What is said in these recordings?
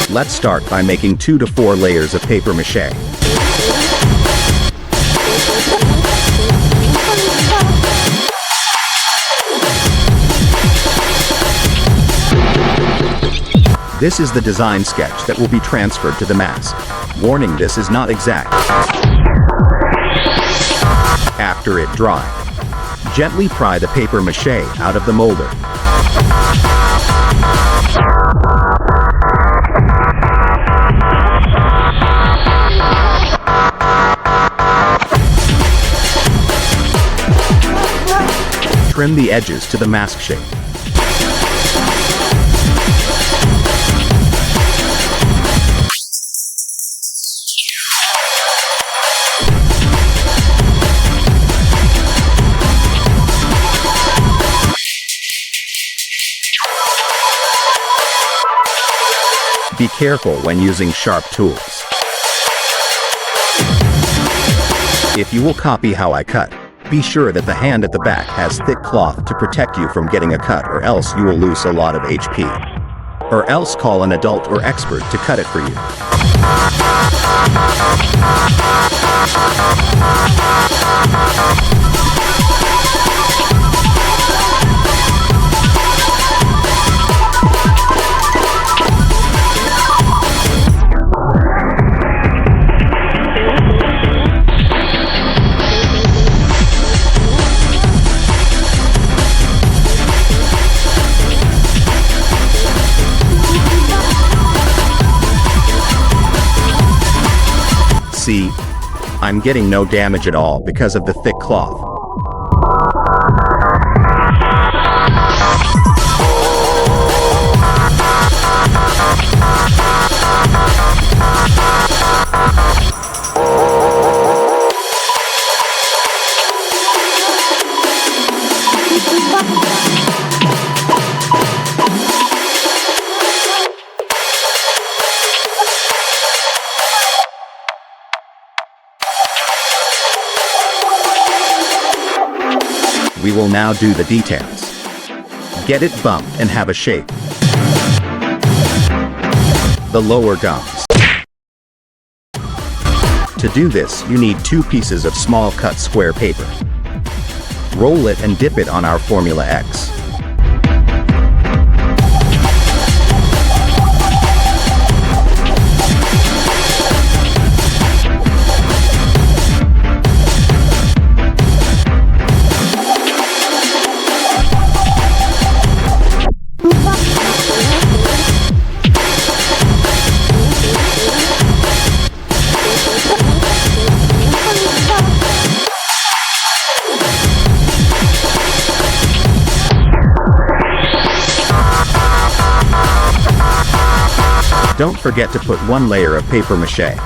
Let's start by making 2 to 4 layers of paper mache. This is the design sketch that will be transferred to the mask. Warning, this is not exact. After it dries, gently pry the paper mache out of the molder. Trim the edges to the mask shape. Be careful when using sharp tools. If you will copy how I cut, be sure that the hand at the back has thick cloth to protect you from getting a cut, or else you will lose a lot of HP. Or else call an adult or expert to cut it for you. See, I'm getting no damage at all because of the thick cloth. We will now do the details. Get it bumped and have a shape. The lower gums. To do this, you need 2 pieces of small cut square paper. Roll it and dip it on our Formula X. Don't forget to put 1 layer of paper mache.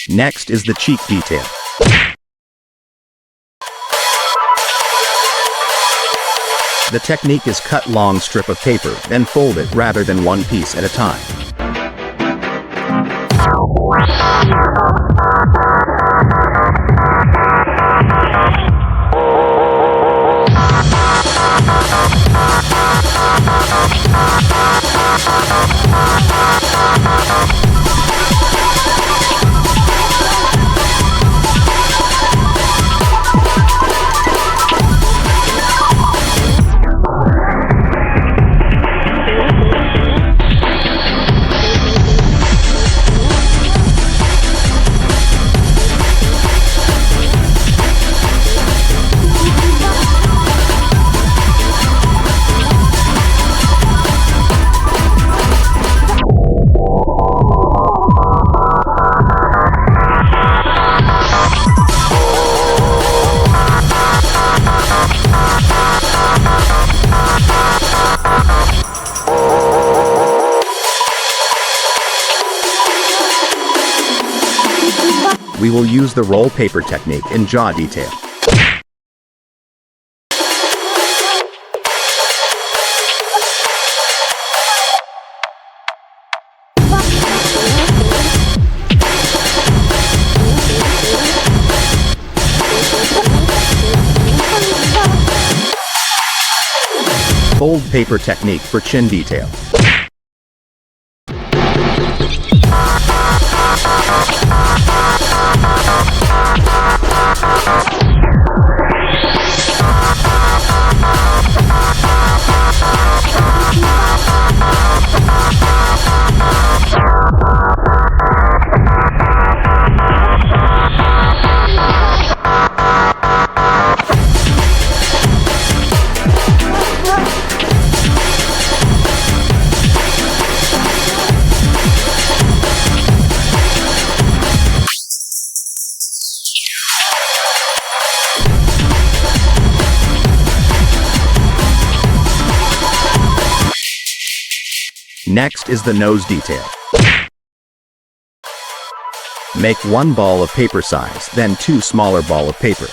Next is the cheek detail. The technique is cut long strip of paper, then fold it rather than one piece at a time. We will use the roll paper technique in jaw detail. Fold paper technique for chin detail. Next is the nose detail. Make one ball of paper size, then two smaller ball of paper.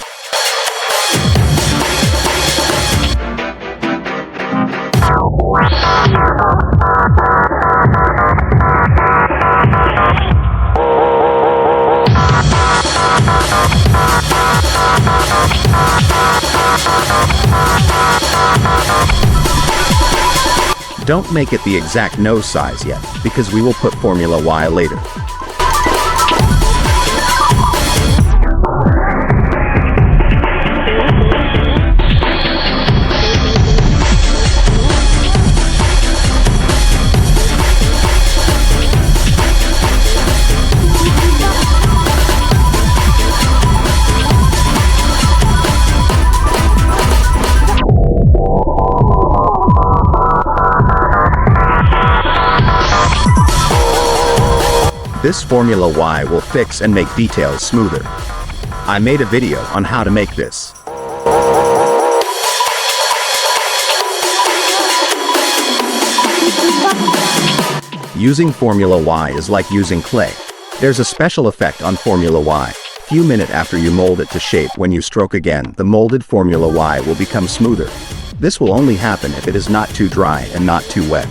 Don't make it the exact nose size yet, because we will put Formula Y later. This Formula Y will fix and make details smoother. I made a video on how to make this. Using Formula Y is like using clay. There's a special effect on Formula Y. Few minutes after you mold it to shape, when you stroke again, the molded Formula Y will become smoother. This will only happen if it is not too dry and not too wet.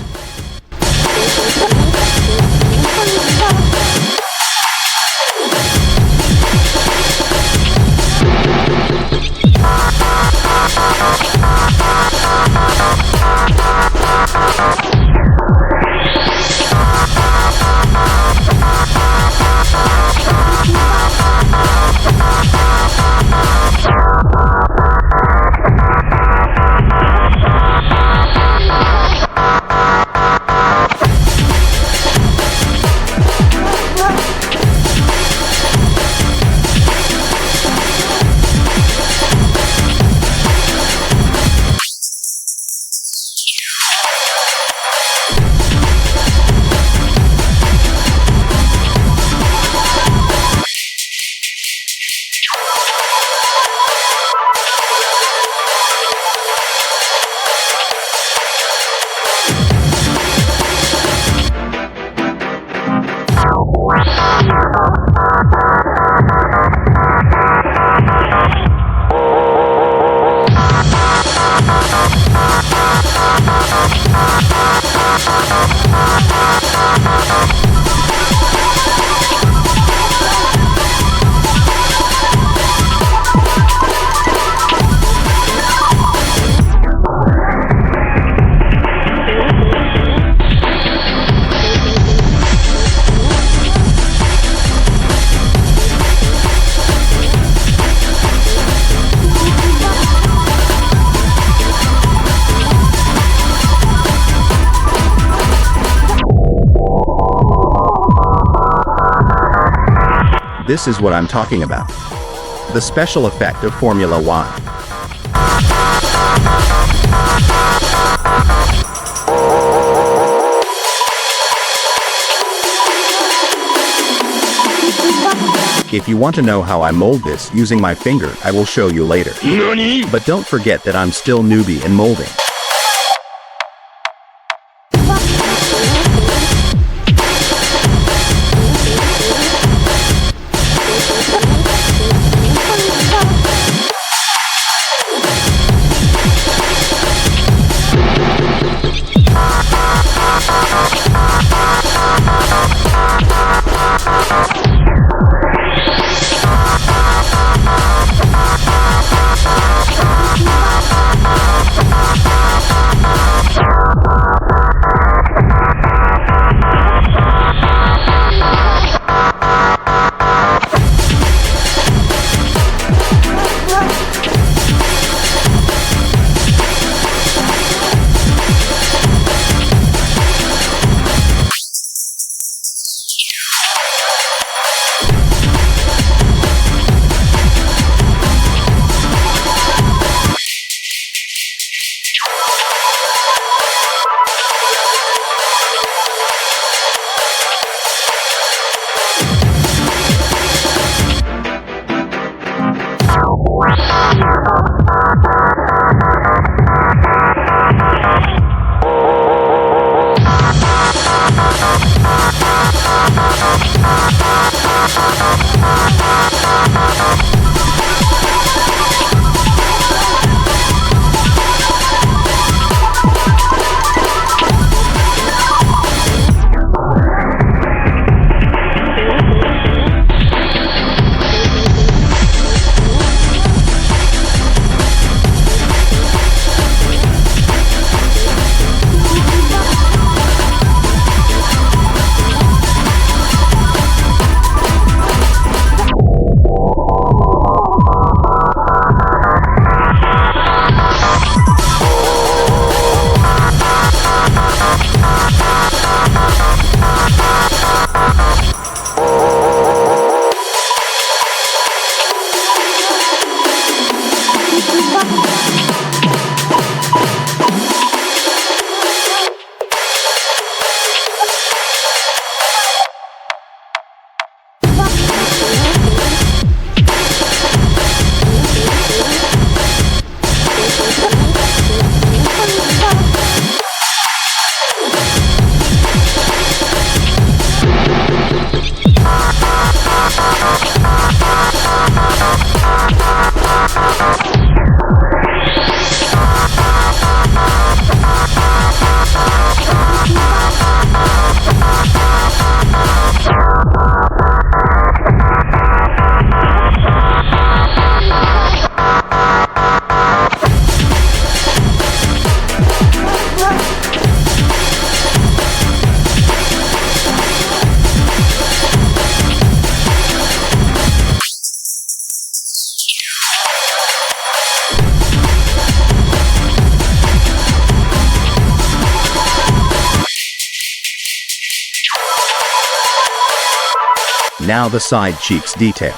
This is what I'm talking about. The special effect of Formula Y. If you want to know how I mold this using my finger, I will show you later. NANI? But don't forget that I'm still newbie in molding. Now the side cheeks detail.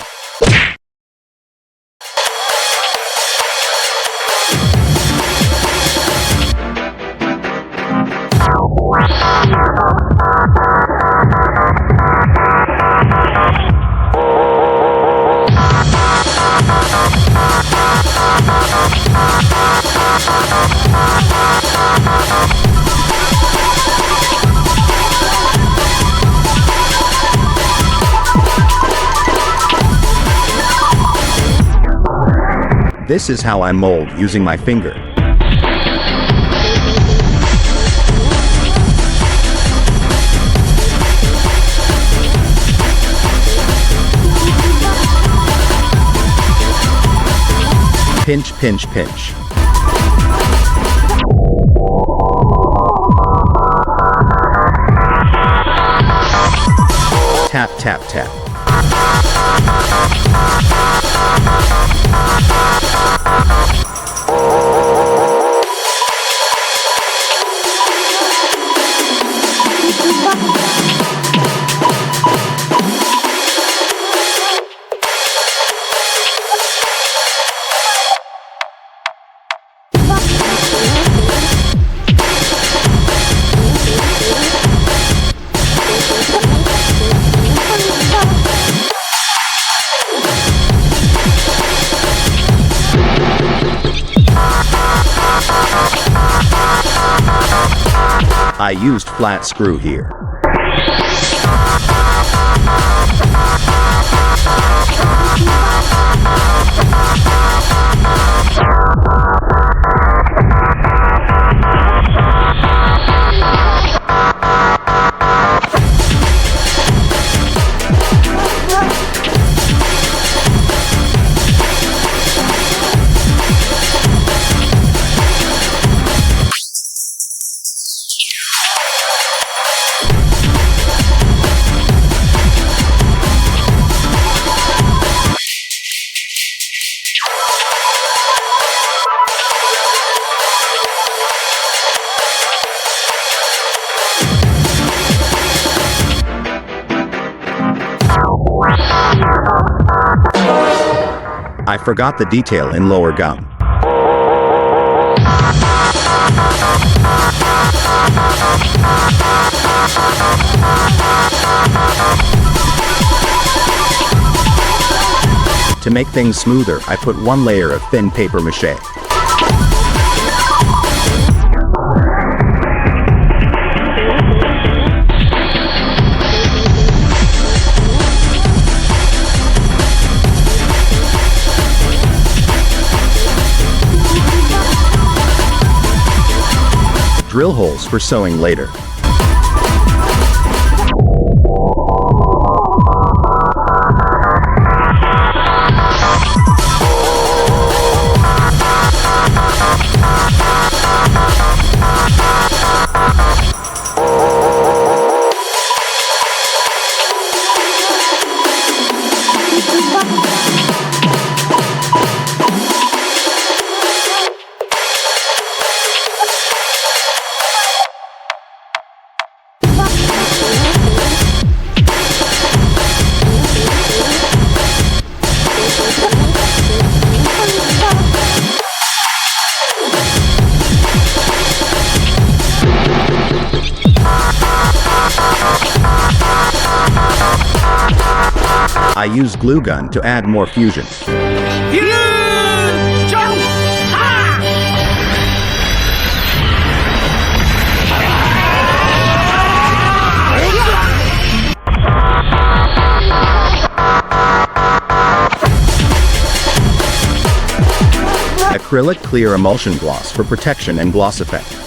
This is how I mold using my finger. Pinch, pinch, pinch. Tap, tap, tap. I used flat screw here. I forgot the detail in lower gum. To make things smoother, I put one layer of thin paper mache. Drill holes for sewing later. I use glue gun to add more fusion. Acrylic clear emulsion gloss for protection and gloss effect.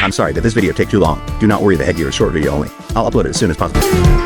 I'm sorry, did this video take too long? Do not worry, the headgear is short video only. I'll upload it as soon as possible.